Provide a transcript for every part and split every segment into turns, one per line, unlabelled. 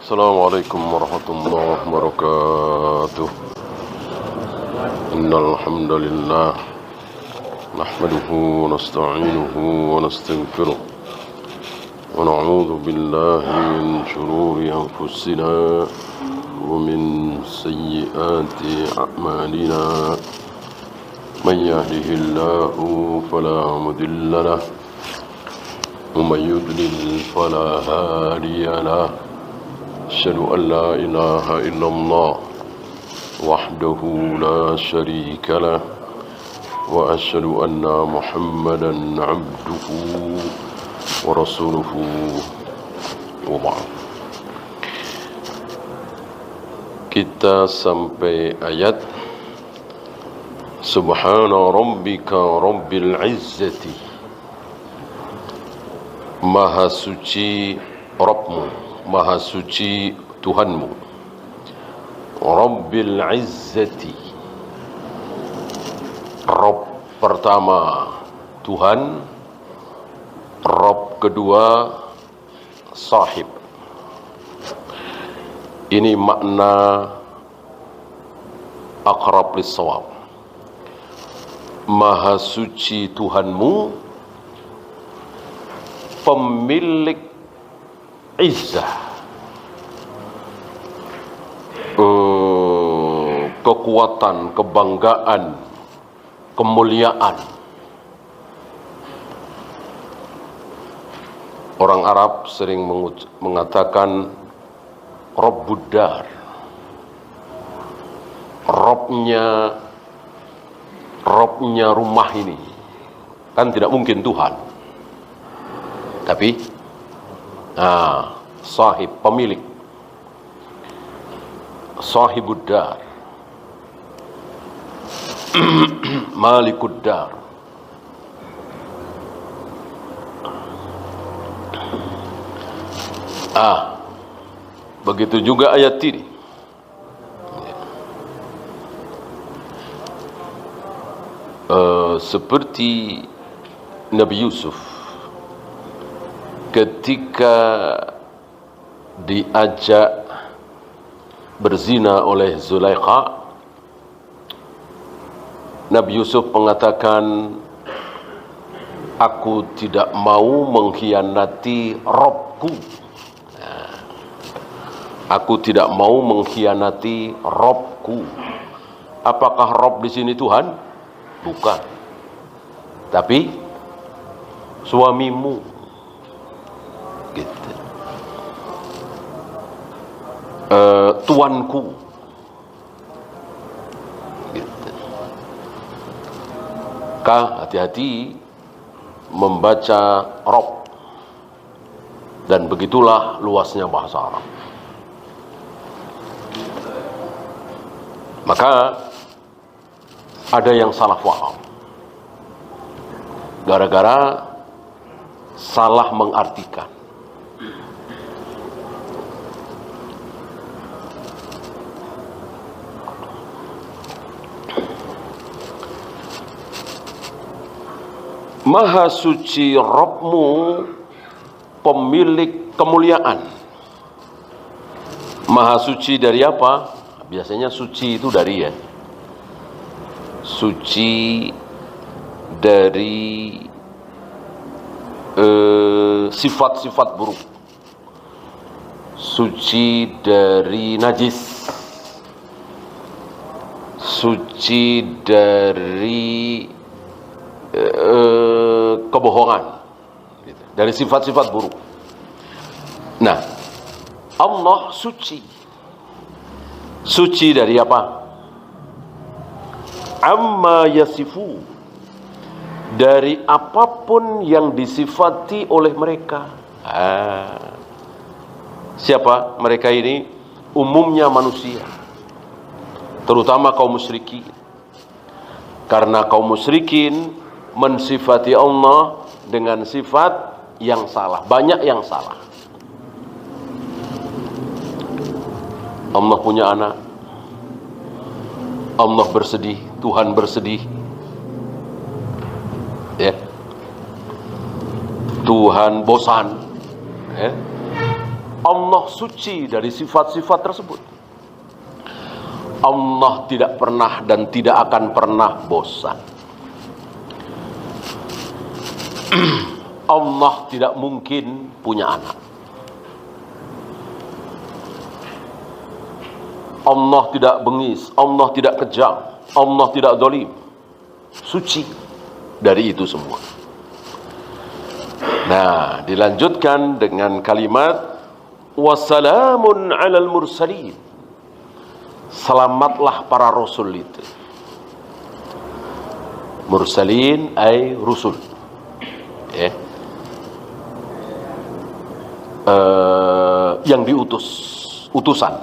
Assalamualaikum warahmatullahi wabarakatuh. Innal hamdalillah nahmaduhu wa nasta'inuhu wa nastaghfiruh wa na'udzu billahi min shururi anfusina wa min sayyiati a'malina. Man yahdihillahu fala mudilla lahu wa man yudlil fala hadiya lahu. Asyhadu an la ilaha illallah wahdahu la syarika lah wa asyhadu anna Muhammadan abduhu wa rasuluhu wa ba'd. Kita sampai ayat Subhana rabbika rabbil izzati. Maha suci Rabbmu, Maha suci Tuhanmu. Rabbil Izzati, Rabb pertama Tuhan, Rabb kedua sahib. Ini makna aqrab lis-shawab. Maha suci Tuhanmu, pemilik izzah, kekuatan, kebanggaan, kemuliaan. Orang Arab sering mengatakan Rabbud Dar, Robnya rumah ini. Kan tidak mungkin Tuhan, tapi sahib, pemilik, sahibud dar, malikud dar. Begitu juga ayat ini. Seperti Nabi Yusuf ketika diajak berzina oleh Zulaikha, Nabi Yusuf mengatakan, aku tidak mau mengkhianati Rabbku. Aku tidak mau mengkhianati Rabbku. Apakah Rabb di sini Tuhan? Bukan. Tapi suamimu. Gitu. Tuanku. Gitu. Hati-hati membaca Rabb. Dan begitulah luasnya bahasa Arab. Maka ada yang salah paham gara-gara salah mengartikan. Maha suci Rabbmu, pemilik kemuliaan. Maha suci dari apa? Biasanya suci itu dari suci dari sifat-sifat buruk, suci dari najis, suci dari kebohongan, dari sifat-sifat buruk. Nah, Allah suci. Suci dari apa? Amma yasifu, dari apapun yang disifati oleh mereka. Siapa mereka ini? Umumnya manusia, terutama kaum musyrikin. Karena kaum musyrikin mensifati Allah dengan sifat yang salah, banyak yang salah. Allah punya anak, Allah bersedih, Tuhan bersedih, Tuhan bosan, Allah suci dari sifat-sifat tersebut. Allah tidak pernah dan tidak akan pernah bosan. Allah tidak mungkin punya anak. Allah tidak bengis, Allah tidak kejam, Allah tidak zalim. Suci dari itu semua. Nah, dilanjutkan dengan kalimat wassalamun 'alal mursalin. Selamatlah para rasul itu. Mursalin ay rusul. Yang diutus, utusan.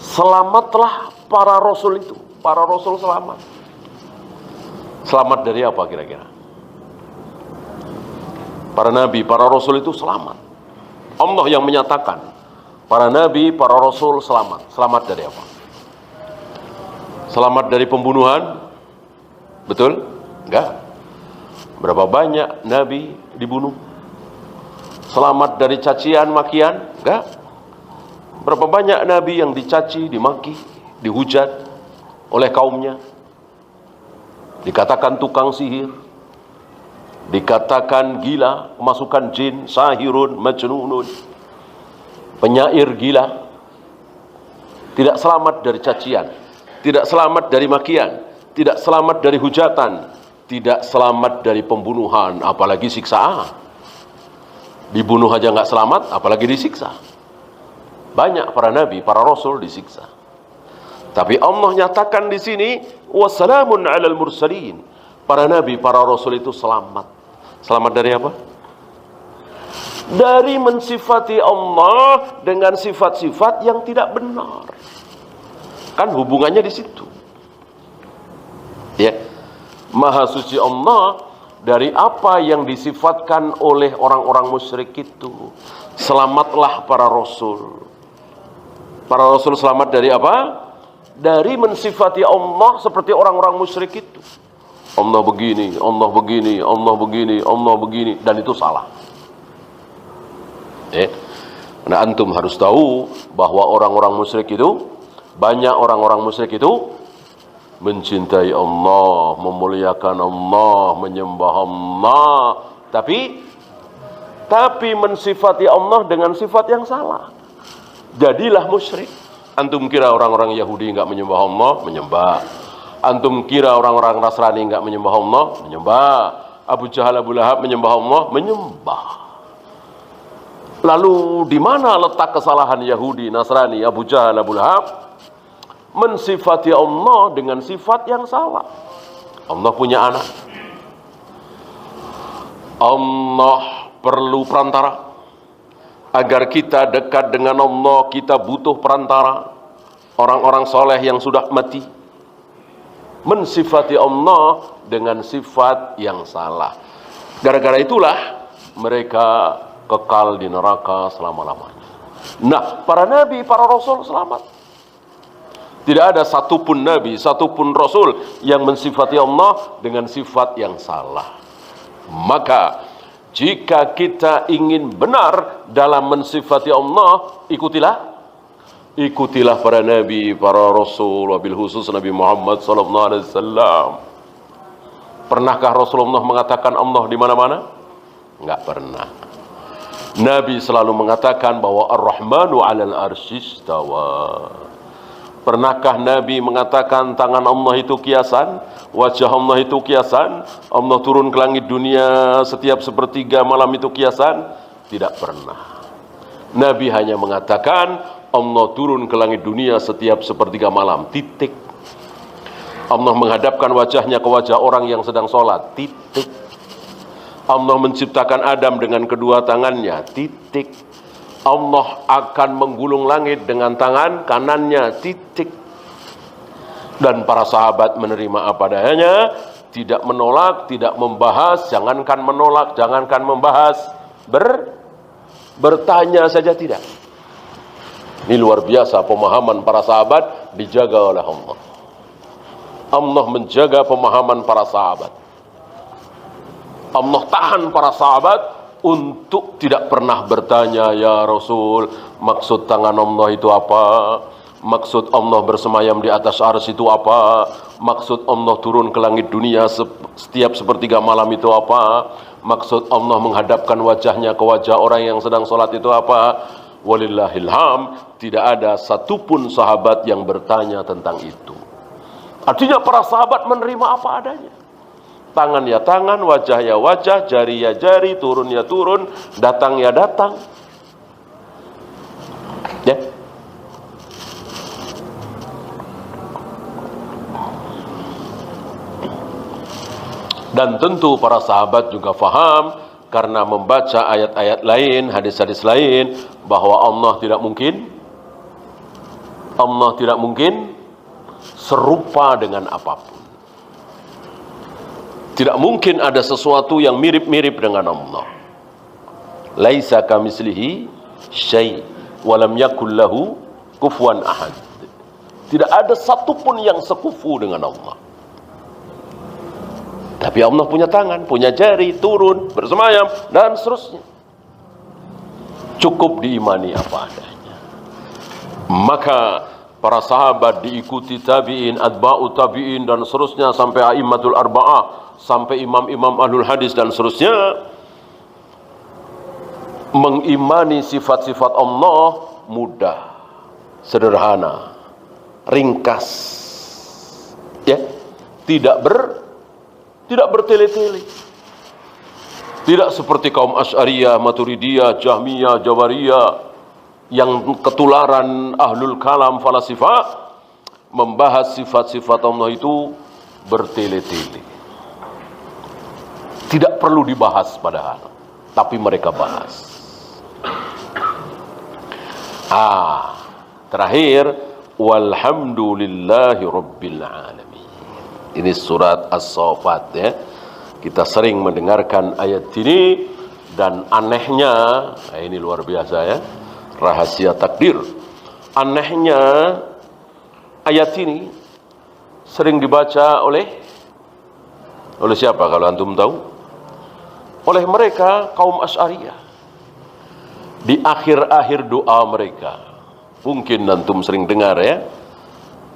Selamatlah para rasul itu. Para rasul selamat. Selamat dari apa kira-kira? Para nabi, para rasul itu selamat. Allah yang menyatakan para nabi, para rasul selamat. Selamat dari apa? Selamat dari pembunuhan? Betul? Enggak. Berapa banyak nabi dibunuh? Selamat dari cacian, makian? Enggak. Berapa banyak nabi yang dicaci, dimaki, dihujat oleh kaumnya? Dikatakan tukang sihir, dikatakan gila, kemasukan jin, sahirun, majnunun, penyair gila. Tidak selamat dari cacian, tidak selamat dari makian, tidak selamat dari hujatan, tidak selamat dari pembunuhan, apalagi siksaan. Dibunuh aja nggak selamat, apalagi disiksa. Banyak para nabi, para rasul disiksa. Tapi Allah nyatakan di sini wassalamun 'alal mursalin. Para nabi, para rasul itu selamat. Selamat dari apa? Dari mensifati Allah dengan sifat-sifat yang tidak benar. Kan hubungannya di situ. Ya. Maha suci Allah dari apa yang disifatkan oleh orang-orang musyrik itu. Selamatlah para rasul. Para rasul selamat dari apa? Dari mensifati Allah seperti orang-orang musyrik itu. Allah begini, Allah begini, Allah begini, Allah begini, dan itu salah. Nah, antum harus tahu bahwa orang-orang musyrik itu, banyak orang-orang musyrik itu mencintai Allah, memuliakan Allah, menyembah Allah, tapi mensifati Allah dengan sifat yang salah. Jadilah musyrik. Antum kira orang-orang Yahudi enggak menyembah Allah? Menyembah. Antum kira orang-orang Nasrani enggak menyembah Allah? Menyembah. Abu Jahal, Abu Lahab menyembah Allah? Menyembah. Lalu di mana letak kesalahan Yahudi, Nasrani, Abu Jahal, Abu Lahab? Mensifati Allah dengan sifat yang salah. Allah punya anak. Allah perlu perantara. Agar kita dekat dengan Allah, kita butuh perantara. Orang-orang soleh yang sudah mati mensifati Allah dengan sifat yang salah. Gara-gara itulah mereka kekal di neraka selama-lamanya. Nah, para nabi, para rasul selamat. Tidak ada satupun nabi, satupun rasul yang mensifati Allah dengan sifat yang salah. Maka jika kita ingin benar dalam mensifati Allah, ikutilah para nabi, para rasul, wabil khusus Nabi Muhammad sallallahu alaihi wasallam. Pernahkah Rasulullah mengatakan Allah di mana-mana? Enggak pernah. Nabi selalu mengatakan bahwa Ar-Rahmanu 'alal arsy istawa. Pernahkah Nabi mengatakan tangan Allah itu kiasan, wajah Allah itu kiasan, Allah turun ke langit dunia setiap sepertiga malam itu kiasan? Tidak pernah. Nabi hanya mengatakan Allah turun ke langit dunia setiap sepertiga malam, titik. Allah menghadapkan wajahnya ke wajah orang yang sedang sholat, titik. Allah menciptakan Adam dengan kedua tangannya, titik. Allah akan menggulung langit dengan tangan kanannya, titik. Dan para sahabat menerima apa adanya, tidak menolak, tidak membahas, jangankan menolak, jangankan membahas, bertanya saja tidak. Ini luar biasa pemahaman para sahabat dijaga oleh Allah. Allah menjaga pemahaman para sahabat. Allah tahan para sahabat untuk tidak pernah bertanya, ya Rasul, maksud tangan Allah itu apa? Maksud Allah bersemayam di atas arsy itu apa? Maksud Allah turun ke langit dunia setiap sepertiga malam itu apa? Maksud Allah menghadapkan wajahnya ke wajah orang yang sedang sholat itu apa? Walillahilham, tidak ada satupun sahabat yang bertanya tentang itu. Artinya para sahabat menerima apa adanya. Tangan ya tangan, wajah ya wajah, jari ya jari, turun ya turun, datang ya datang. Ya. Dan tentu para sahabat juga faham karena membaca ayat-ayat lain, hadis-hadis lain, bahwa Allah tidak mungkin serupa dengan apapun. Tidak mungkin ada sesuatu yang mirip-mirip dengan Allah. Laisa kamitslihi syai' wa lam yakul lahu kufuwan ahad. Tidak ada satupun yang sekufu dengan Allah. Tapi Allah punya tangan, punya jari, turun, bersemayam, dan seterusnya. Cukup diimani apa adanya. Maka para sahabat diikuti tabi'in, atba'u tabi'in, dan seterusnya sampai a'immatul arba'ah, sampai imam-imam ahlul hadis dan seterusnya, mengimani sifat-sifat Allah mudah, sederhana, ringkas, ya, tidak bertele-tele, tidak seperti kaum Asy'ariyah, Maturidiyah, Jahmiyah, Jabariyah yang ketularan ahlul kalam falasifah membahas sifat-sifat Allah itu bertele-tele. Tidak perlu dibahas padahal, tapi mereka bahas. Terakhir, walhamdulillahi rabbil alamin. Ini surat As-Saffat, ya. Kita sering mendengarkan ayat ini, dan anehnya, ini luar biasa, ya, rahasia takdir. Anehnya ayat ini sering dibaca oleh siapa kalau antum tahu? Oleh mereka kaum Asy'ariyah. Di akhir-akhir doa mereka, mungkin antum sering dengar, ya,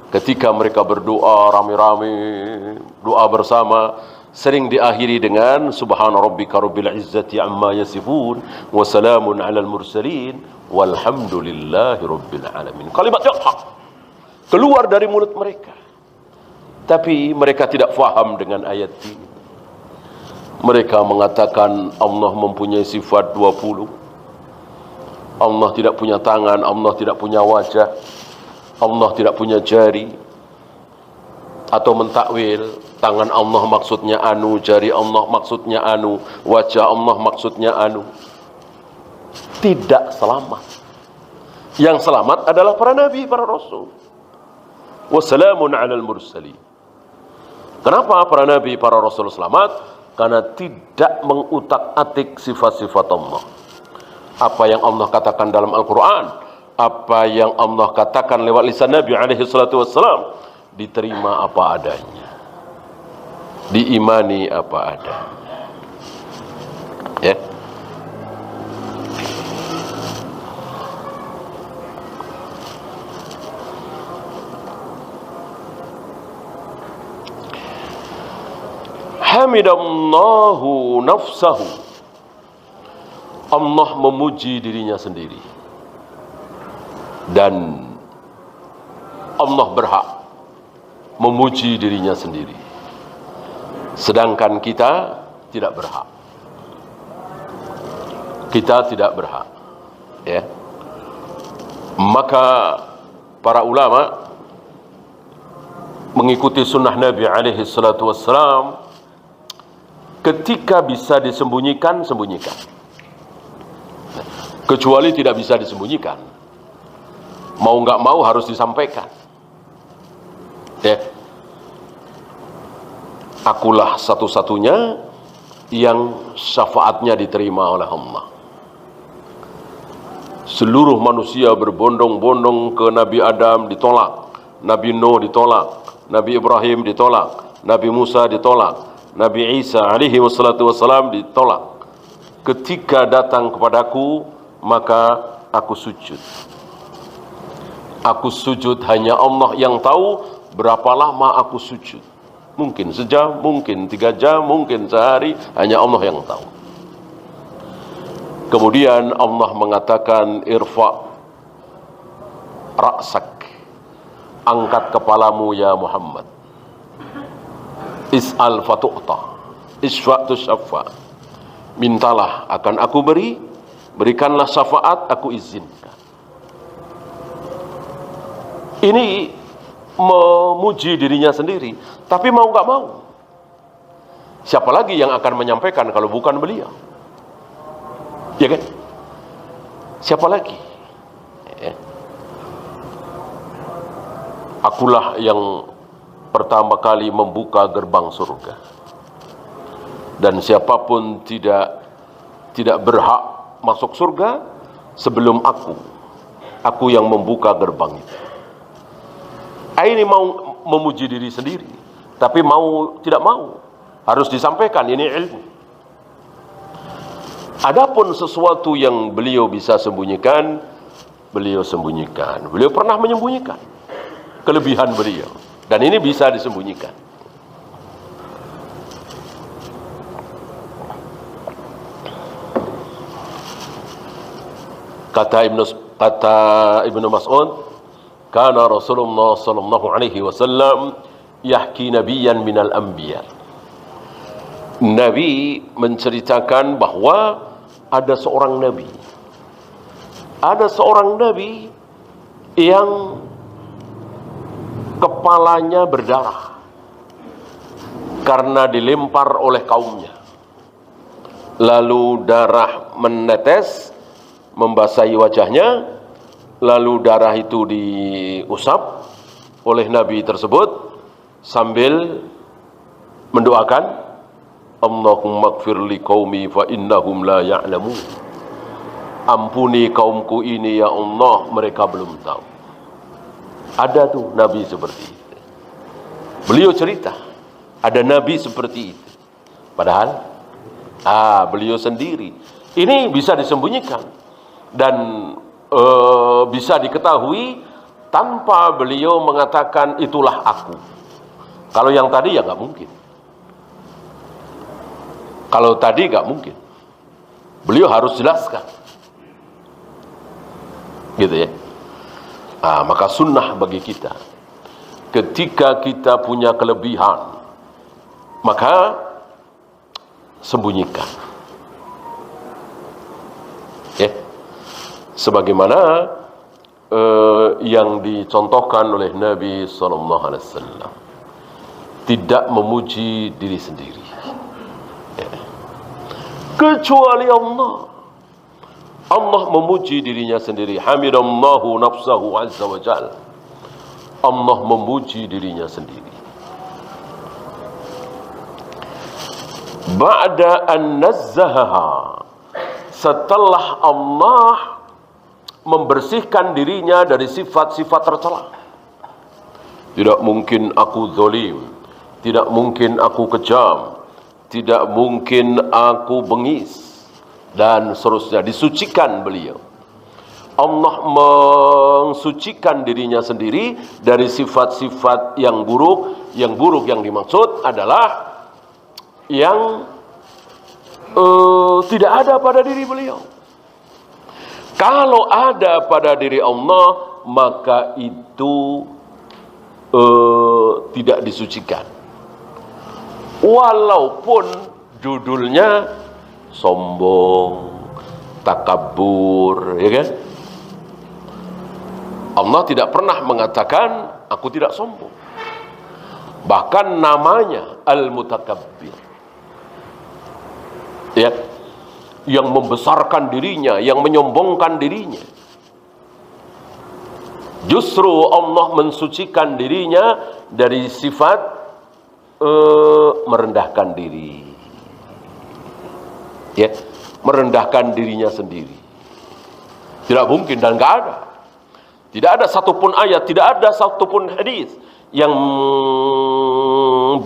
ketika mereka berdoa rame-rame, doa bersama, sering diakhiri dengan subhana rabbika rabbil izzati amma yasifun wa salamun alal mursalin walhamdulillahi rabbil alamin. Kalimat yang hak keluar dari mulut mereka, tapi mereka tidak faham dengan ayat ini. Mereka mengatakan Allah mempunyai sifat 20. Allah tidak punya tangan, Allah tidak punya wajah, Allah tidak punya jari. Atau mentakwil, tangan Allah maksudnya anu, jari Allah maksudnya anu, wajah Allah maksudnya anu. Tidak selamat. Yang selamat adalah para nabi, para rasul. Wassalamun alal mursalin. Kenapa para nabi, para rasul selamat? Karena tidak mengutak-atik sifat-sifat Allah. Apa yang Allah katakan dalam Al-Quran, apa yang Allah katakan lewat lisan Nabi SAW, diterima apa adanya, diimani apa adanya, ya. Hamidallahu nafsahu. Allah memuji dirinya sendiri, dan Allah berhak memuji dirinya sendiri, sedangkan kita tidak berhak. Kita tidak berhak, ya. Maka para ulama mengikuti sunnah Nabi alaihi salatu wassalam. Ketika bisa disembunyikan, sembunyikan. Kecuali tidak bisa disembunyikan, mau nggak mau harus disampaikan, ya. Akulah satu-satunya yang syafaatnya diterima oleh Allah. Seluruh manusia berbondong-bondong ke Nabi Adam, ditolak. Nabi Nuh ditolak, Nabi Ibrahim ditolak, Nabi Musa ditolak, Nabi Isa alaihi wassalatu wassalam ditolak. ketika datang kepadaku, maka aku sujud. Aku sujud, hanya Allah yang tahu berapa lama aku sujud. Mungkin sejam, mungkin 3 jam, mungkin sehari, hanya Allah yang tahu. Kemudian Allah mengatakan, irfa' ra'sak, angkat kepalamu ya Muhammad. Is'al fatu'ta, isfa' tusyaffa, mintalah akan aku beri, berikanlah syafaat aku izinkan. Ini memuji dirinya sendiri, tapi mau gak mau, siapa lagi yang akan menyampaikan kalau bukan beliau? Ya kan? Siapa lagi? Akulah yang pertama kali membuka gerbang surga, dan siapapun tidak berhak masuk surga sebelum aku yang membuka gerbang itu. Ini mau memuji diri sendiri, tapi mau tidak mau harus disampaikan, ini ilmu. Adapun sesuatu yang beliau bisa sembunyikan, beliau sembunyikan. Beliau pernah menyembunyikan kelebihan beliau, dan ini bisa disembunyikan. Kata Ibnu Mas'ud, kana Rasulullah sallallahu alaihi wasallam yahki nabiyyan minal anbiya. Nabi menceritakan bahwa ada seorang nabi yang kepalanya berdarah karena dilempar oleh kaumnya, lalu darah menetes membasahi wajahnya, lalu darah itu diusap oleh nabi tersebut sambil mendoakan, Allahumma gfir li qaumi fa innahum la ya'lamun. Ampuni kaumku ini ya Allah, mereka belum tahu. Ada tuh nabi seperti itu. Beliau cerita, ada nabi seperti itu. Padahal beliau sendiri. Ini bisa disembunyikan dan bisa diketahui tanpa beliau mengatakan itulah aku. Kalau yang tadi ya nggak mungkin. Kalau tadi nggak mungkin, beliau harus jelaskan, gitu ya. Maka sunnah bagi kita, ketika kita punya kelebihan, maka sembunyikan, ya. Sebagaimana yang dicontohkan oleh Nabi SAW, tidak memuji diri sendiri. Kecuali Allah memuji dirinya sendiri. Hamidallahu nafsahu azza wa jal. Allah memuji dirinya sendiri. Ba'da an nazzahaha, setelah Allah membersihkan dirinya dari sifat-sifat tercela. Tidak mungkin aku zalim, tidak mungkin aku kejam, tidak mungkin aku bengis, dan seterusnya. Disucikan beliau. Allah mensucikan dirinya sendiri dari sifat-sifat yang buruk. Yang buruk yang dimaksud adalah yang tidak ada pada diri beliau. Kalau ada pada diri Allah, maka itu tidak disucikan. Walaupun judulnya sombong, takabur, ya kan? Allah tidak pernah mengatakan aku tidak sombong. Bahkan namanya Al-Mutakabbir, ya, yang membesarkan dirinya, yang menyombongkan dirinya. Justru Allah mensucikan dirinya dari sifat merendahkan diri, ya, merendahkan dirinya sendiri. Tidak mungkin, dan nggak ada. Tidak ada satupun ayat, tidak ada satupun hadis yang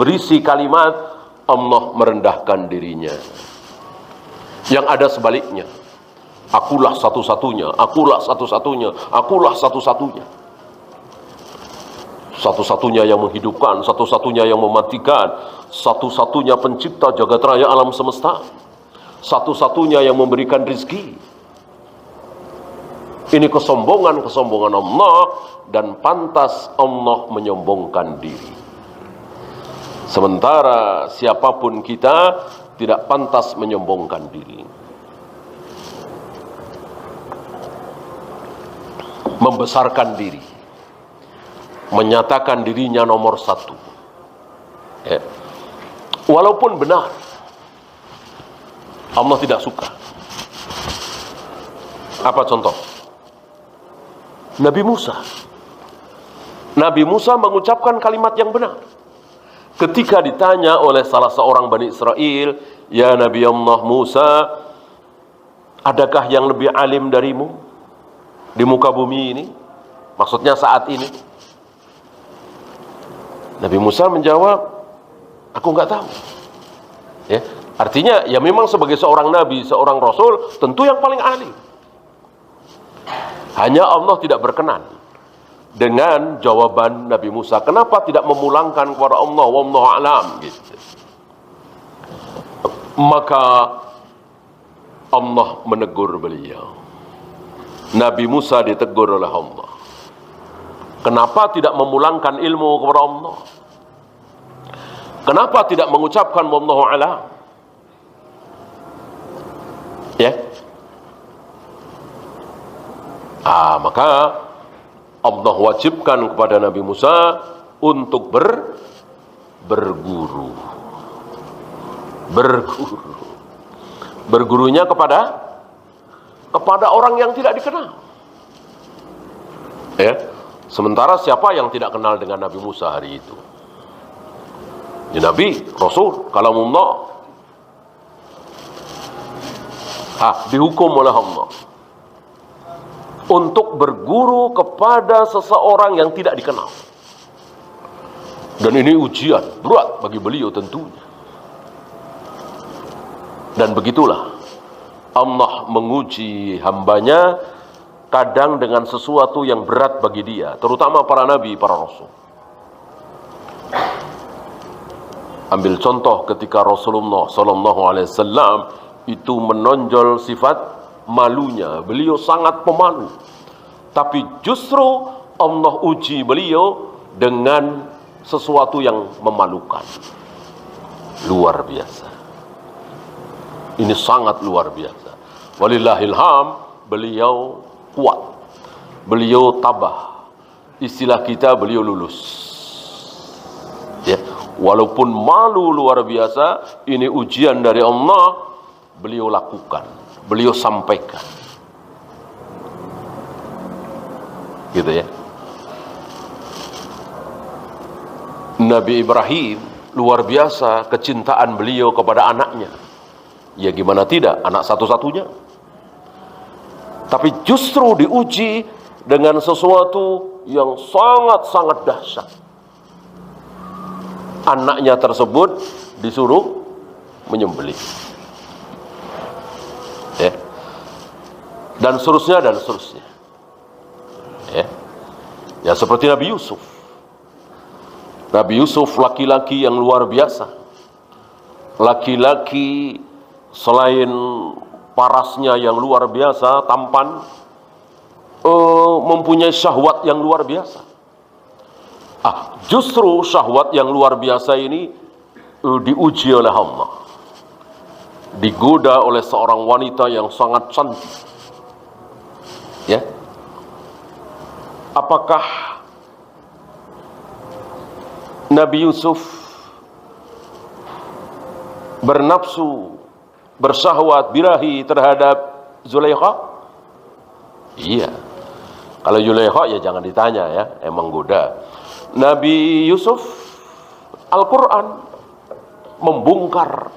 berisi kalimat Allah merendahkan dirinya. Yang ada sebaliknya. Akulah satu-satunya, akulah satu-satunya, akulah satu-satunya. Satu-satunya yang menghidupkan, satu-satunya yang mematikan, satu-satunya pencipta jagat raya alam semesta, satu-satunya yang memberikan rizki. Ini kesombongan-kesombongan Allah, dan pantas Allah menyombongkan diri. Sementara siapapun kita tidak pantas menyombongkan diri. Membesarkan diri, menyatakan dirinya nomor satu, ya. Walaupun benar, Allah tidak suka. Apa contoh? Nabi Musa. Nabi Musa mengucapkan kalimat yang benar ketika ditanya oleh salah seorang Bani Israel, "Ya Nabi Allah Musa, adakah yang lebih alim darimu di muka bumi ini?" Maksudnya saat ini. Nabi Musa menjawab, "Aku nggak tahu." Ya, artinya ya memang sebagai seorang nabi, seorang rasul, tentu yang paling alim. Hanya Allah tidak berkenan dengan jawaban Nabi Musa. Kenapa tidak memulangkan kepada Allah, wallahu a'lam, gitu. Maka Allah menegur beliau. Nabi Musa ditegur oleh Allah. Kenapa tidak memulangkan ilmu kepada Allah? Kenapa tidak mengucapkan wallahu a'lam? Ya. Maka Allah wajibkan kepada Nabi Musa untuk berguru. Bergurunya kepada orang yang tidak dikenal. Ya. Sementara siapa yang tidak kenal dengan Nabi Musa hari itu? Ya, Nabi, Rasul, kalamullah. Dihukum oleh Allah untuk berguru kepada seseorang yang tidak dikenal. Dan ini ujian berat bagi beliau tentunya. Dan begitulah Allah menguji hambanya kadang dengan sesuatu yang berat bagi dia, terutama para nabi, para rasul. Ambil contoh ketika Rasulullah SAW itu menonjol sifat malunya. Beliau sangat pemalu, tapi justru Allah uji beliau dengan sesuatu yang memalukan. Luar biasa. Ini sangat luar biasa. Walillahilham, beliau kuat, beliau tabah. Istilah kita, beliau lulus. Ya, walaupun malu luar biasa, ini ujian dari Allah, beliau lakukan, beliau sampaikan. Gitu ya. Nabi Ibrahim, luar biasa kecintaan beliau kepada anaknya. Ya gimana tidak, anak satu-satunya. Tapi justru diuji dengan sesuatu yang sangat-sangat dahsyat. Anaknya tersebut disuruh menyembelih. Ya. Dan seterusnya. Ya seperti Nabi Yusuf. Nabi Yusuf laki-laki yang luar biasa. Laki-laki selain parasnya yang luar biasa, tampan, mempunyai syahwat yang luar biasa. Justru syahwat yang luar biasa ini diuji oleh Allah. Digoda oleh seorang wanita yang sangat cantik. Ya. Apakah Nabi Yusuf bernafsu, bersyahwat, birahi terhadap Zulaikha? Iya. Kalau Zulaikha ya jangan ditanya ya, emang goda. Nabi Yusuf, Al-Quran membongkar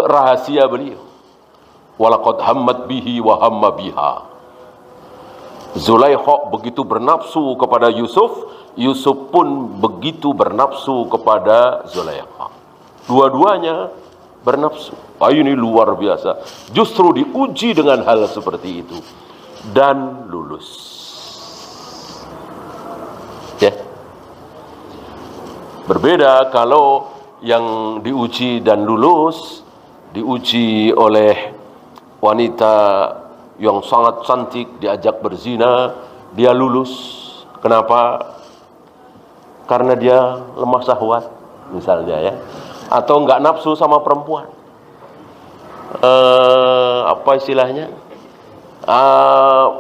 rahasia beliau. Walaqad hammat bihi wa hamma biha. Zulaikha begitu bernafsu kepada Yusuf, Yusuf pun begitu bernafsu kepada Zulaikha. Dua-duanya bernafsu. Ini luar biasa. Justru diuji dengan hal seperti itu dan lulus. Ya. Berbeda kalau yang diuji dan lulus diuji oleh wanita yang sangat cantik, diajak berzina, dia lulus. Kenapa? Karena dia lemah syahwat misalnya, ya, atau enggak nafsu sama perempuan. Apa istilahnya?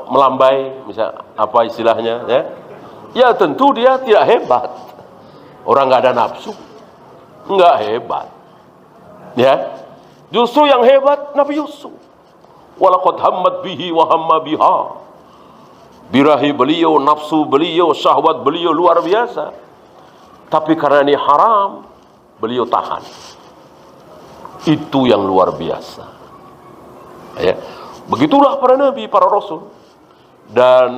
Melambai, misal apa istilahnya, ya? Ya tentu dia tidak hebat. Orang enggak ada nafsu, enggak hebat. Ya. Justru yang hebat Nabi Yusuf. Walaqad hammat bihi wa hamma biha. Birahi beliau, nafsu beliau, syahwat beliau luar biasa. Tapi karena ini haram, beliau tahan. Itu yang luar biasa. Ya. Begitulah para nabi, para rasul. Dan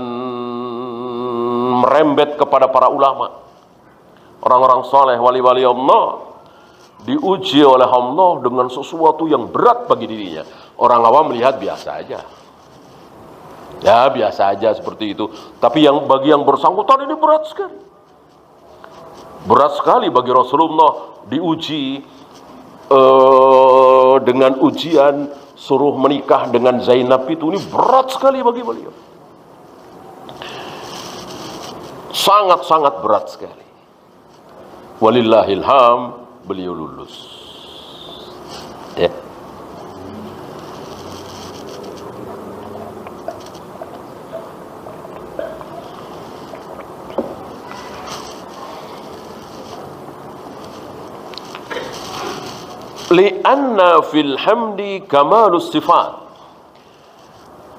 merembet kepada para ulama. Orang-orang soleh, wali-wali Allah, diuji oleh Allah dengan sesuatu yang berat bagi dirinya. Orang awam melihat biasa aja. Ya, biasa aja seperti itu. Tapi bagi yang bersangkutan ini berat sekali. Berat sekali bagi Rasulullah diuji dengan ujian suruh menikah dengan Zainab itu. Ini berat sekali bagi beliau. Sangat-sangat berat sekali. Walillahilham, beliau lulus. Ya. Li'anna fil hamdi kamalus sifat.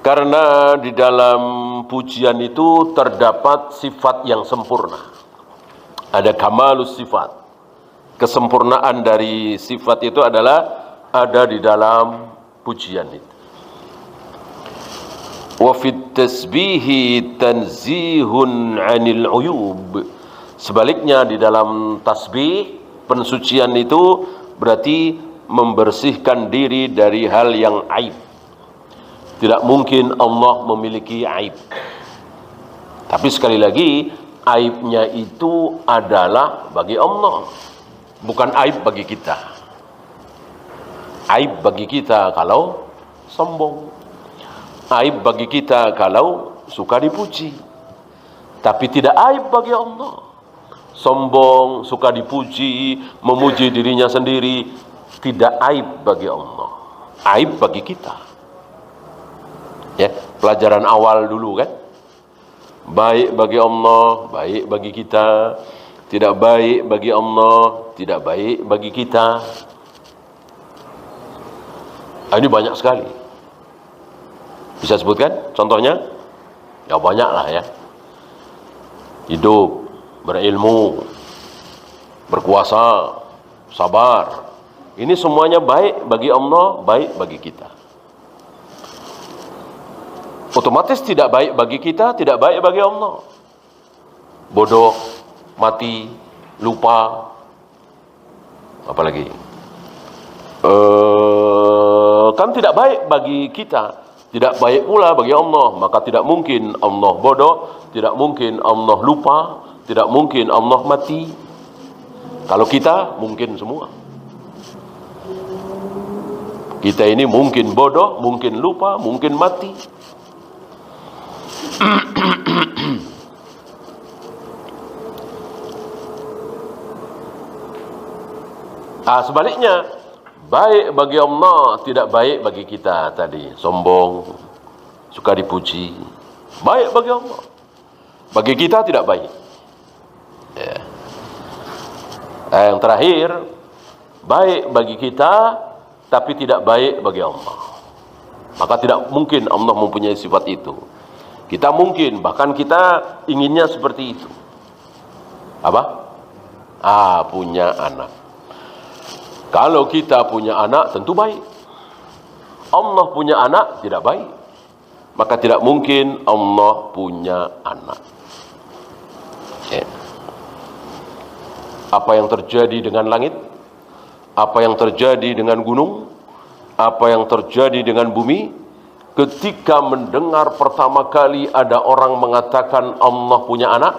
Karena di dalam pujian itu terdapat sifat yang sempurna. Ada kamalus sifat. Kesempurnaan dari sifat itu adalah ada di dalam pujian itu. Wa fit tasbihi tanzihun 'anil uyub. Sebaliknya di dalam tasbih, pensucian itu berarti membersihkan diri dari hal yang aib. Tidak mungkin Allah memiliki aib. Tapi sekali lagi, aibnya itu adalah bagi Allah, bukan aib bagi kita. Aib bagi kita kalau sombong. Aib bagi kita kalau suka dipuji. Tapi tidak aib bagi Allah. Sombong, suka dipuji, memuji dirinya sendiri, tidak aib bagi Allah. Aib bagi kita. Ya, pelajaran awal dulu kan. Baik bagi Allah, baik bagi kita. Tidak baik bagi Allah, tidak baik bagi kita. Ini banyak sekali. Bisa sebutkan contohnya? Ya banyak lah ya. Hidup, berilmu, berkuasa, sabar. Ini semuanya baik bagi Allah, baik bagi kita. Otomatis tidak baik bagi kita, tidak baik bagi Allah. Bodoh, mati, lupa, apalagi kan tidak baik bagi kita, tidak baik pula bagi Allah. Maka tidak mungkin Allah bodoh, tidak mungkin Allah lupa, tidak mungkin Allah mati. Kalau kita mungkin semua. Kita ini mungkin bodoh, mungkin lupa, mungkin mati. Sebaliknya, baik bagi Allah, tidak baik bagi kita tadi. Sombong, suka dipuji. Baik bagi Allah. Bagi kita tidak baik. Ya. Yang terakhir, baik bagi kita, tapi tidak baik bagi Allah. Maka tidak mungkin Allah mempunyai sifat itu. Kita mungkin, bahkan kita inginnya seperti itu. Apa? Punya anak. Kalau kita punya anak, tentu baik. Allah punya anak, tidak baik. Maka tidak mungkin Allah punya anak. Ya. Apa yang terjadi dengan langit? Apa yang terjadi dengan gunung? Apa yang terjadi dengan bumi ketika mendengar pertama kali ada orang mengatakan Allah punya anak?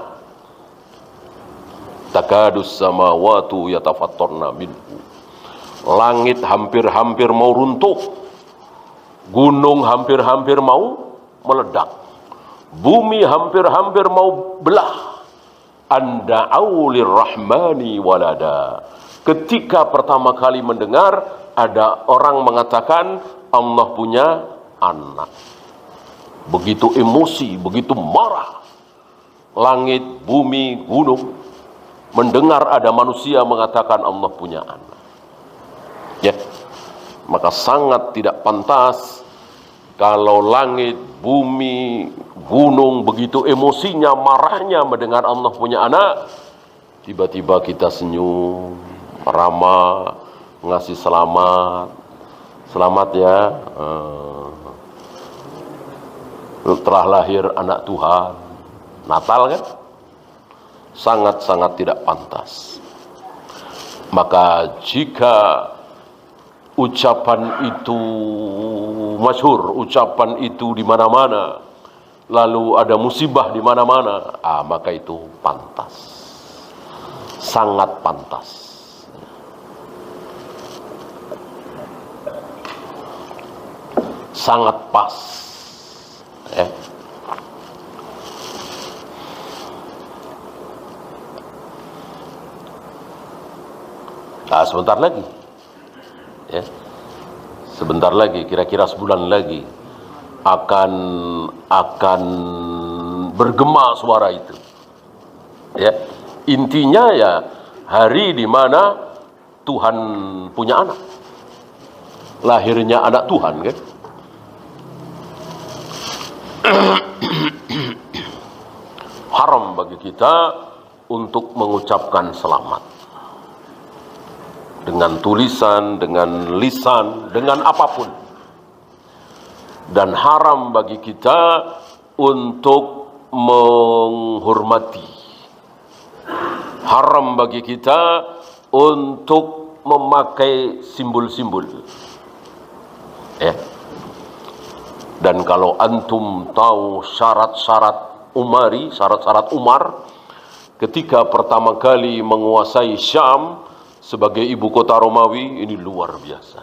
Takadus samawatu yatafattarna minhu. Langit hampir-hampir mau runtuh, gunung hampir-hampir mau meledak, bumi hampir-hampir mau belah. Anda'au lirrahmani walada. Ketika pertama kali mendengar ada orang mengatakan Allah punya anak, begitu emosi, begitu marah. Langit, bumi, gunung mendengar ada manusia mengatakan Allah punya anak. Ya, maka sangat tidak pantas kalau langit, bumi, gunung begitu emosinya, marahnya mendengar Allah punya anak, tiba-tiba kita senyum, ramah, ngasih selamat ya, telah lahir anak Tuhan. Natal kan? Sangat-sangat tidak pantas. Maka jika ucapan itu masyhur, ucapan itu di mana-mana, lalu ada musibah di mana-mana, maka itu pantas, sangat pantas. Sangat pas. Ya. Sebentar lagi. Ya. Sebentar lagi, kira-kira sebulan lagi akan bergema suara itu. Ya. Intinya ya hari di mana Tuhan punya anak. Lahirnya anak Tuhan kan. Haram bagi kita untuk mengucapkan selamat dengan tulisan, dengan lisan, dengan apapun. Dan haram bagi kita untuk menghormati. Haram bagi kita untuk memakai simbol-simbol. Ya. Dan kalau antum tahu syarat-syarat Umari, syarat-syarat Umar ketika pertama kali menguasai Syam sebagai ibu kota Romawi, ini luar biasa.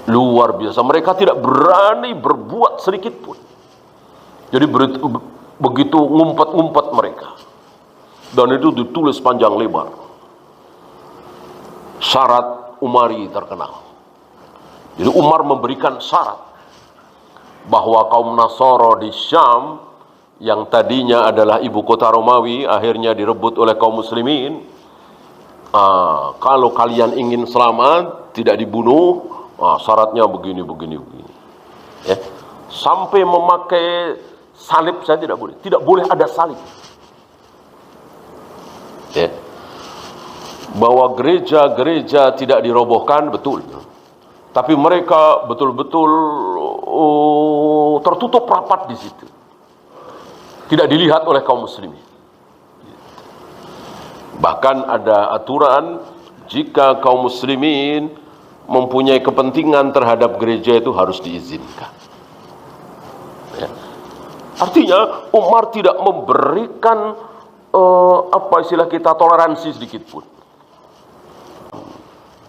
Luar biasa. Mereka tidak berani berbuat sedikit pun. Jadi begitu ngumpet-ngumpet mereka. Dan itu ditulis panjang lebar. Syarat Umari terkenal. Jadi Umar memberikan syarat bahwa kaum Nasara di Syam yang tadinya adalah ibu kota Romawi akhirnya direbut oleh kaum muslimin. Kalau kalian ingin selamat, tidak dibunuh, syaratnya begini. Ya. Sampai memakai salib saya tidak boleh. Tidak boleh ada salib. Ya. Bahwa gereja-gereja tidak dirobohkan, betul. Tapi mereka betul-betul tertutup rapat di situ. Tidak dilihat oleh kaum muslimin. Bahkan ada aturan jika kaum muslimin mempunyai kepentingan terhadap gereja itu harus diizinkan. Ya. Artinya Umar tidak memberikan istilah kita toleransi sedikit pun.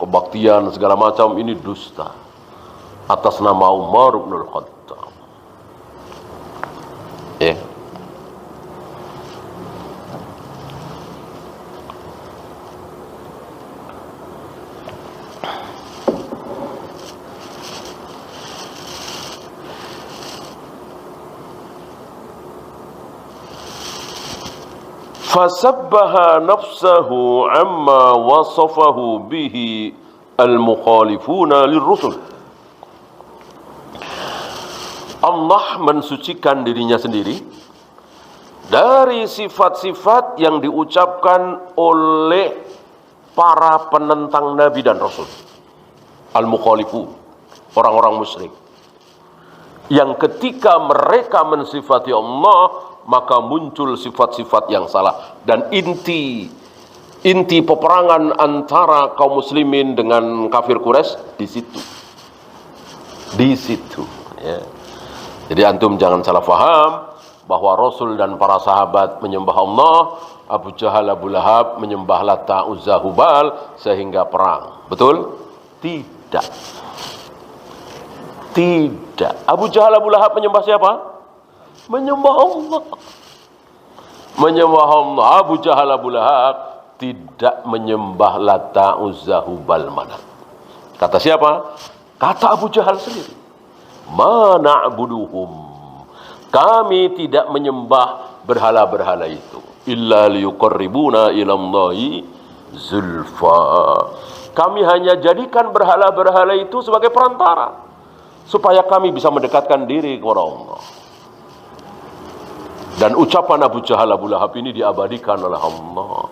Kebaktian segala macam ini dusta atas nama Umar bin Khattab. Ya. Fasabbaha nafsahu amma wasafahu bihi al-mukhalifuna lirrusul. Allah mensucikan dirinya sendiri dari sifat-sifat yang diucapkan oleh para penentang Nabi dan Rasul. Al-mukhalifu, orang-orang musyrik. Yang ketika mereka mensifati Allah, maka muncul sifat-sifat yang salah. Dan inti inti peperangan antara kaum muslimin dengan kafir Quraisy di situ. Di situ, ya. Jadi antum jangan salah faham bahwa Rasul dan para sahabat menyembah Allah, Abu Jahal, Abu Lahab menyembah Lata, Uzza, Hubal sehingga perang. Betul? Tidak. Tidak. Abu Jahal, Abu Lahab menyembah siapa? Menyembah Allah. Menyembah Allah. Abu Jahal, Abu Lahab tidak menyembah Lata, Uzza, Hubal, Manat. Kata siapa? Kata Abu Jahal sendiri. Ma na'buduhum. Kami tidak menyembah berhala-berhala itu. Illa liyuqarribuna ilallahi zulfa. Kami hanya jadikan berhala-berhala itu sebagai perantara, supaya kami bisa mendekatkan diri kepada Allah. Dan ucapan Abu Jahal, Abu Lahab ini diabadikan oleh Allah.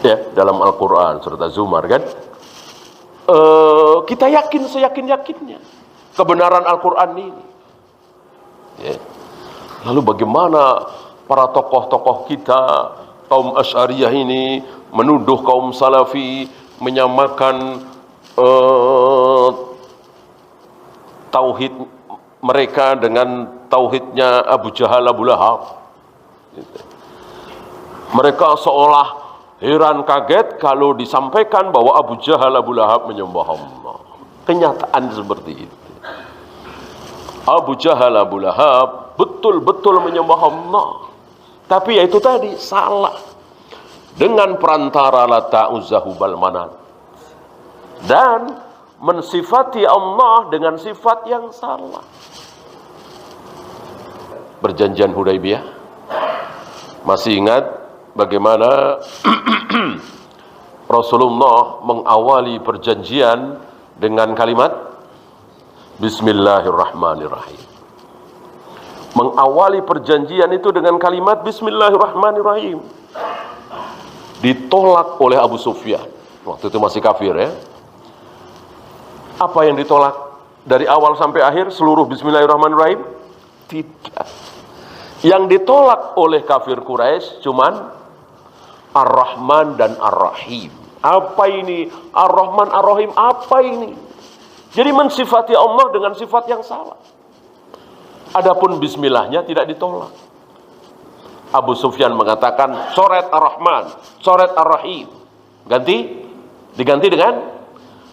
Ya, dalam Al-Quran, surat Az-Zumar kan. Kita yakin seyakin-yakinnya kebenaran Al-Quran ini. Ya. Lalu bagaimana para tokoh-tokoh kita, kaum Asy'ariyah ini menuduh kaum Salafi menyamakan tauhid mereka dengan tauhidnya Abu Jahal, Abu Lahab. Mereka seolah heran kaget kalau disampaikan bahwa Abu Jahal, Abu Lahab menyembah Allah. Kenyataan seperti itu. Abu Jahal, Abu Lahab betul-betul menyembah Allah. Tapi ya itu tadi, salah. Dengan perantara Lata, Uzza, Hubal, Manat. Dan mensifati Allah dengan sifat yang salah. Perjanjian Hudaybiyah. Masih ingat bagaimana Rasulullah mengawali perjanjian dengan kalimat Bismillahirrahmanirrahim. Mengawali perjanjian itu dengan kalimat Bismillahirrahmanirrahim. Ditolak oleh Abu Sufyan. Waktu itu masih kafir ya. Apa yang ditolak? Dari awal sampai akhir seluruh Bismillahirrahmanirrahim? Tidak. Yang ditolak oleh kafir Quraisy cuman Ar-Rahman dan Ar-Rahim. Apa ini? Ar-Rahman, Ar-Rahim, apa ini? Jadi mensifati Allah dengan sifat yang salah. Adapun bismillahnya tidak ditolak. Abu Sufyan mengatakan coret Ar-Rahman, coret Ar-Rahim. Diganti dengan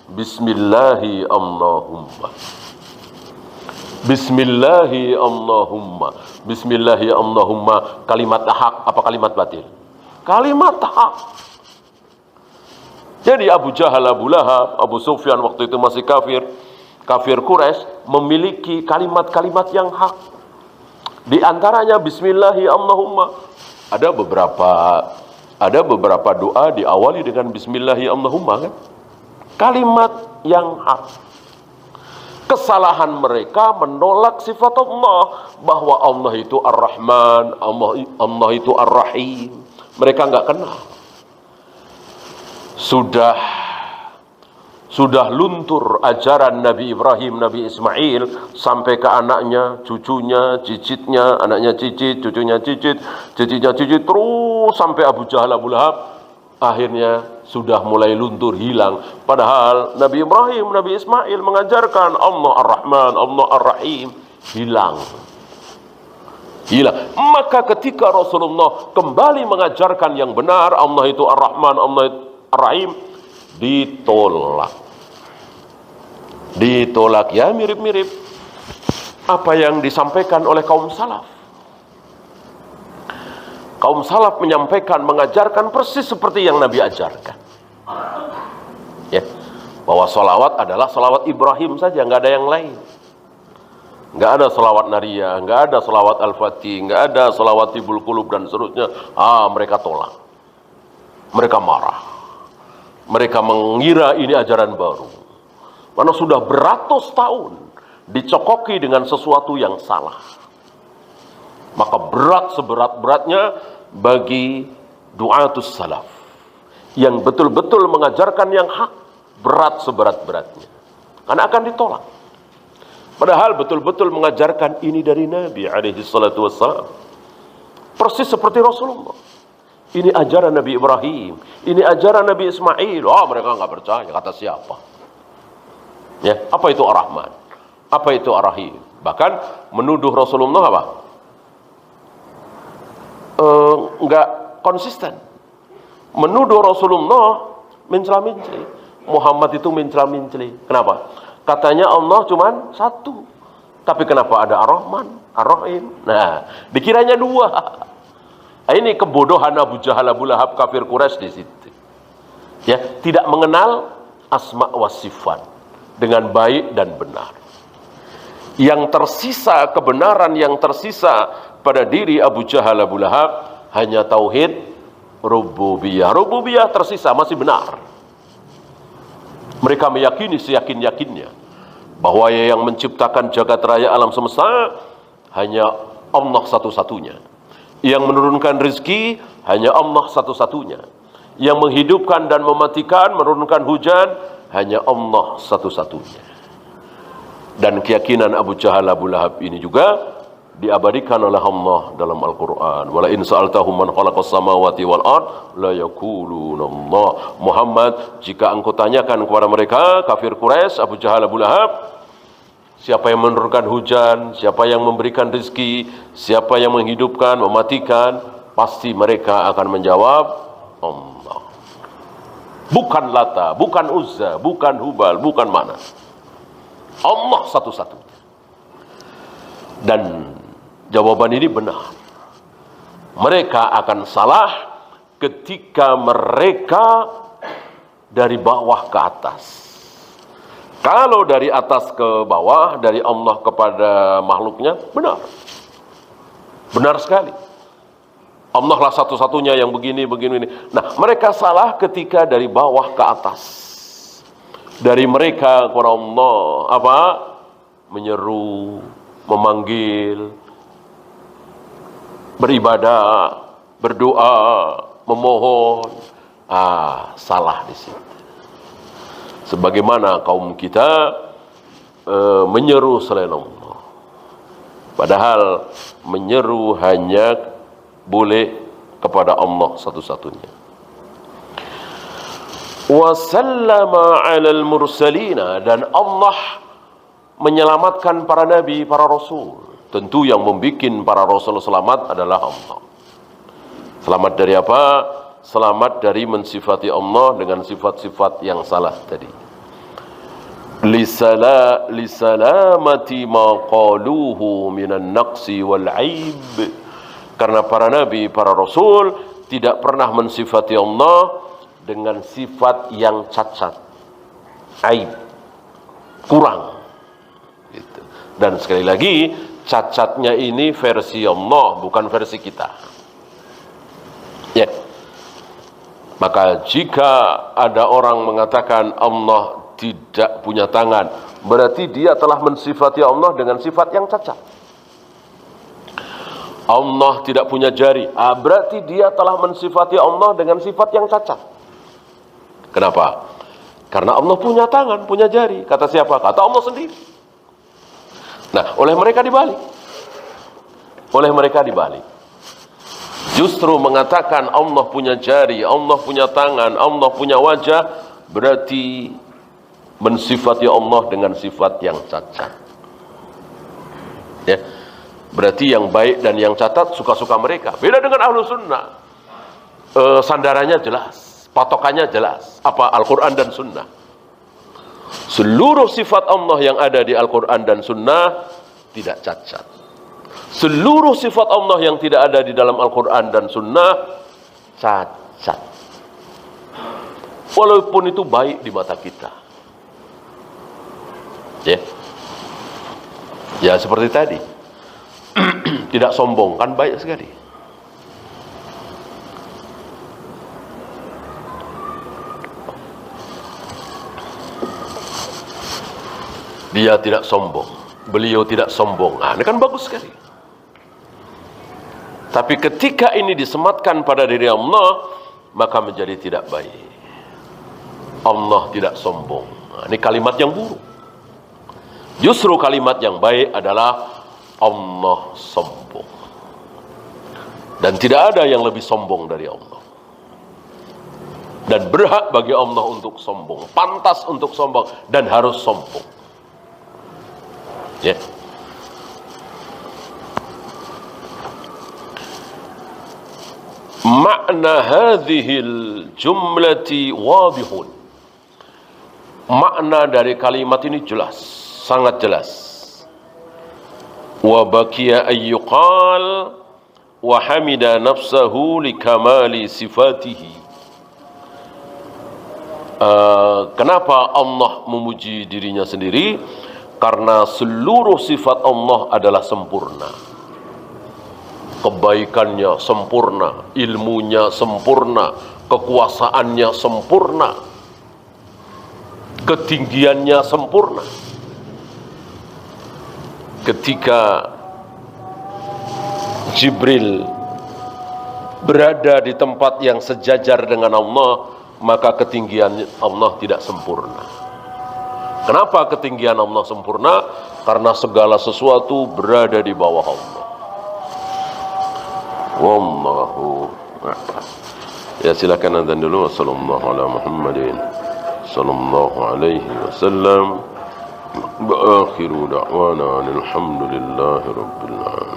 Bismillahi Allahumma. Bismillahi Allahumma. Bismillahi Allahumma. Kalimat hak apa kalimat batil? Kalimat hak. Jadi Abu Jahal, Abu Lahab, Abu Sufyan waktu itu masih kafir. Kafir Quraisy memiliki kalimat-kalimat yang hak. Di antaranya Bismillahi Allahumma. Ada beberapa doa diawali dengan Bismillahi Allahumma kan? Kalimat yang hak. Kesalahan mereka menolak sifat Allah, bahwa Allah itu Ar-Rahman, Allah itu Ar-Rahim. Mereka nggak kenal. Sudah luntur ajaran Nabi Ibrahim, Nabi Ismail sampai ke anaknya, cucunya, cicitnya, anaknya cicit, cucunya cicit, cicitnya cicit, terus sampai Abu Jahal, Abu Lahab. Akhirnya sudah mulai luntur, hilang. Padahal Nabi Ibrahim, Nabi Ismail mengajarkan Allah Ar-Rahman, Allah Ar-Rahim. Hilang. Maka ketika Rasulullah kembali mengajarkan yang benar, Allah itu Ar-Rahman, Allah itu Ar-Rahim, ditolak. Ya mirip-mirip apa yang disampaikan oleh kaum salaf. Kaum salaf menyampaikan, mengajarkan persis seperti yang Nabi ajarkan. Ya, bahwa salawat adalah salawat Ibrahim saja, nggak ada yang lain. Nggak ada salawat Nariyah, nggak ada salawat Al-Fatih, nggak ada salawat Tibul Qulub dan seterusnya. Mereka tolak. Mereka marah. Mereka mengira ini ajaran baru. Karena sudah beratus tahun dicokoki dengan sesuatu yang salah. Maka berat seberat-beratnya bagi du'atus salaf yang betul-betul mengajarkan yang hak, berat seberat-beratnya. Karena akan ditolak. Padahal betul-betul mengajarkan ini dari Nabi alaihi salatu wassalam. Persis seperti Rasulullah. Ini ajaran Nabi Ibrahim, ini ajaran Nabi Ismail. Oh, mereka nggak percaya. Kata siapa? Ya, apa itu Ar-Rahman? Apa itu Ar-Rahim? Bahkan menuduh Rasulullah apa? Nggak konsisten. Menuduh Rasulullah mencela-menceli. Muhammad itu mencela-menceli. Kenapa? Katanya Allah cuma satu. Tapi kenapa ada Ar-Rahman, Ar-Rahim? Nah, dikiranya dua. Ini kebodohan Abu Jahal, Abu Lahab, kafir Quraisy di situ. Ya, tidak mengenal asma wa sifat dengan baik dan benar. Yang tersisa, kebenaran yang tersisa pada diri Abu Jahal, Abu Lahab hanya tauhid rububiyah. Rububiyah tersisa, masih benar. Mereka meyakini seyakin-yakinnya bahwa yang menciptakan jagat raya alam semesta hanya Allah satu-satunya. Yang menurunkan rezeki hanya Allah satu-satunya. Yang menghidupkan dan mematikan, menurunkan hujan hanya Allah satu-satunya. Dan keyakinan Abu Jahal, Abu Lahab ini juga diabadikan oleh Allah dalam Al-Quran. Wala in sa'altahum man khalaqas samawati wal ard la yaquluna Allah. Muhammad, jika engkau tanyakan kepada mereka kafir Quraisy, Abu Jahal, Abu Lahab, siapa yang menurunkan hujan, siapa yang memberikan rezeki, siapa yang menghidupkan, mematikan, pasti mereka akan menjawab Allah. Bukan Lata, bukan Uzza, bukan Hubal, bukan Manat. Allah satu-satunya. Dan jawaban ini benar. Mereka akan salah ketika mereka dari bawah ke atas. Kalau dari atas ke bawah, dari Allah kepada makhluknya, benar. Benar sekali. Allah lah satu-satunya yang begini. Nah, mereka salah ketika dari bawah ke atas. Dari mereka kepada Allah, apa? Menyeru, memanggil, beribadah, berdoa, memohon. Salah di situ. Sebagaimana kaum kita menyeru selain Allah. Padahal menyeru hanya boleh kepada Allah satu-satunya. Wa sallama 'alal mursalina, dan Allah menyelamatkan para nabi, para rasul. Tentu yang membuat para rasul selamat adalah Allah. Selamat dari apa? Selamat dari mensifati Allah dengan sifat-sifat yang salah tadi. Lisalamati ma qaluhu minan naqsi wal aib. Karena para nabi, para rasul tidak pernah mensifati Allah dengan sifat yang cacat, aib, kurang. Gitu. Dan sekali lagi, cacatnya ini versi Allah, bukan versi kita. Ya. Maka jika ada orang mengatakan Allah tidak punya tangan, berarti dia telah mensifati Allah dengan sifat yang cacat. Allah tidak punya jari, berarti dia telah mensifati Allah dengan sifat yang cacat. Kenapa? Karena Allah punya tangan, punya jari. Kata siapa? Kata Allah sendiri. Nah, oleh mereka dibalik. Justru mengatakan Allah punya jari, Allah punya tangan, Allah punya wajah, berarti mensifati Allah dengan sifat yang cacat. Ya. Berarti yang baik dan yang cacat suka-suka mereka. Beda dengan ahlu sunnah. Sandarannya jelas, patokannya jelas. Apa? Al-Quran dan sunnah. Seluruh sifat Allah yang ada di Al-Quran dan sunnah tidak cacat. Seluruh sifat Allah yang tidak ada di dalam Al-Quran dan sunnah cacat. Walaupun itu baik di mata kita. Ya seperti tadi. Tidak sombong, kan baik sekali. Dia tidak sombong, beliau tidak sombong. Ini kan bagus sekali. Tapi ketika ini disematkan pada diri Allah, maka menjadi tidak baik. Allah tidak sombong. Ini kalimat yang buruk. Justru kalimat yang baik adalah Allah sombong. Dan tidak ada yang lebih sombong dari Allah. Dan berhak bagi Allah untuk sombong, pantas untuk sombong, dan harus sombong. Ya. Makna hadhil jumlati wadihun. Makna dari kalimat ini jelas, sangat jelas. Wa baqiya ayyuqal wa hamida nafsahu likamali sifatihi. Kenapa Allah memuji dirinya sendiri? Karena seluruh sifat Allah adalah sempurna. Kebaikannya sempurna, ilmunya sempurna, kekuasaannya sempurna, ketinggiannya sempurna. Ketika Jibril berada di tempat yang sejajar dengan Allah, maka ketinggian Allah tidak sempurna. Kenapa ketinggian Allah sempurna? Karena segala sesuatu berada di bawah Allah. Wallahu a'lam. Ya, silakan adzan dulu. Wassallallahu ala Muhammadin sallallahu alaihi wasallam. Wa akhiru da'wana alhamdulillahi rabbil alamin.